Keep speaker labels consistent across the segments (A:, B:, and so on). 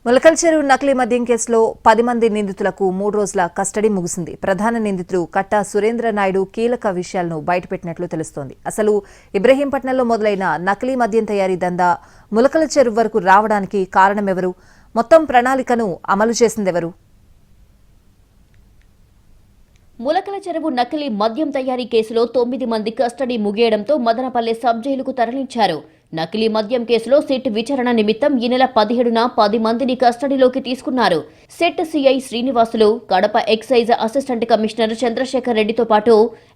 A: ములకల్ చెరువు నకిలీ మద్యం కేసులో 10 మంది నిందితులకు 3 రోజుల కస్టడీ ముగిసింది. ప్రధాన నిందితుడు కట్టా సురేంద్ర నాయుడు కీలక విషయాలను బయటపెట్టినట్లు తెలుస్తోంది. అసలు ఇబ్రహీంపట్నంలో మొదలైన నకిలీ మద్యం తయారీ దందా ములకల చెరువు వరకు రావడానికి కారణమెవరు? మొత్తం ప్రణాళికను అమలు చేసిందెవరు?
B: ములకల చెరువు నకిలీ మద్యం తయారీ కేసులో 9 మంది కస్టడీ ముగియడంతో మదనపల్లె సబ్ జైలుకు తరలించారు. నకిలీ మద్యం కేసులో సిట్ విచారణ నిమిత్తం ఈ నెల 17న 10 మందిని కస్టడీలోకి తీసుకున్నారు. SIT CI Srinivasulu, Kadapa excise assistant commissioner Chandrasekhar రెడ్డితో పాటు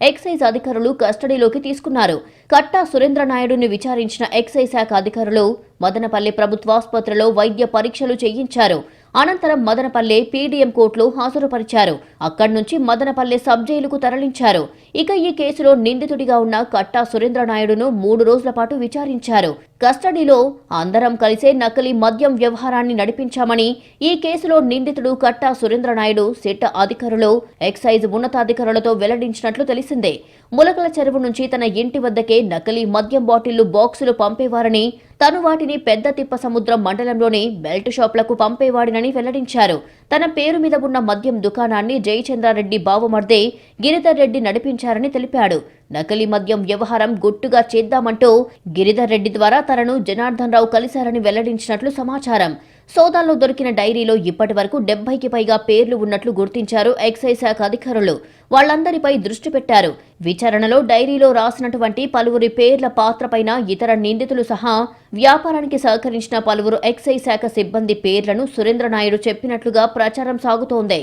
B: ఎక్సైజ్ అధికారులు కస్టడీలోకి తీసుకున్నారు. కట్టా సురేంద్ర నాయుడుని విచారించిన ఎక్సైజ్ శాఖ అధికారులు మదనపల్లె ప్రభుత్వాసుపత్రిలో వైద్య పరీక్షలు చేయించారు. అనంతరం మదనపల్లె పీడీఎం కోర్టులో హాజరుపరిచారు. అక్కడి నుంచి మదనపల్లె సబ్ జైలుకు తరలించారు. ఇక ఈ కేసులో నిందితుడిగా ఉన్న కట్టా సురేంద్ర నాయుడును 3 రోజుల పాటు విచారించారు. కస్టడీలో అందరం కలిసే నకిలీ మద్యం వ్యవహారాన్ని నడిపించామని, ఈ కేసులో నిందితుడు కట్టా సురేంద్ర నాయుడు సిట్ అధికారులు, ఎక్సైజ్ ఉన్నతాధికారులతో వెల్లడించినట్లు తెలిసిందే. ములకల చెరువు నుంచి తన ఇంటి వద్దకే నకిలీ మద్యం బాటిళ్లు బాక్సులు పంపేవారని, తను వాటిని పెద్ద తిప్ప సముద్రం మండలంలోని బెల్ట్ షాపులకు పంపేవాడినని వెల్లడించారు. తన పేరు మీద ఉన్న మద్యం దుకాణాన్ని జయచంద్రారెడ్డి బావమర్దే గిరిధర్ రెడ్డి నడిపించారని తెలిపాడు. నకిలీ మద్యం వ్యవహారం గుట్టుగా చేద్దామంటూ గిరిధర్ రెడ్డి ద్వారా తనను జనార్దన్ రావు కలిశారని వెల్లడించినట్లు సమాచారం. సోదాల్లో దొరికిన డైరీలో ఇప్పటి వరకు 70కి పైగా పేర్లు ఉన్నట్లు గుర్తించారు ఎక్సైజ్ శాఖ అధికారులు. వాళ్లందరిపై దృష్టి పెట్టారు. విచారణలో డైరీలో రాసినటువంటి పలువురి పేర్ల పాత్రపైన ఇతర నిందితులు సహా వ్యాపారానికి సహకరించిన పలువురు ఎక్సైజ్ శాఖ సిబ్బంది పేర్లను సురేంద్ర నాయుడు చెప్పినట్లుగా ప్రచారం సాగుతోంది.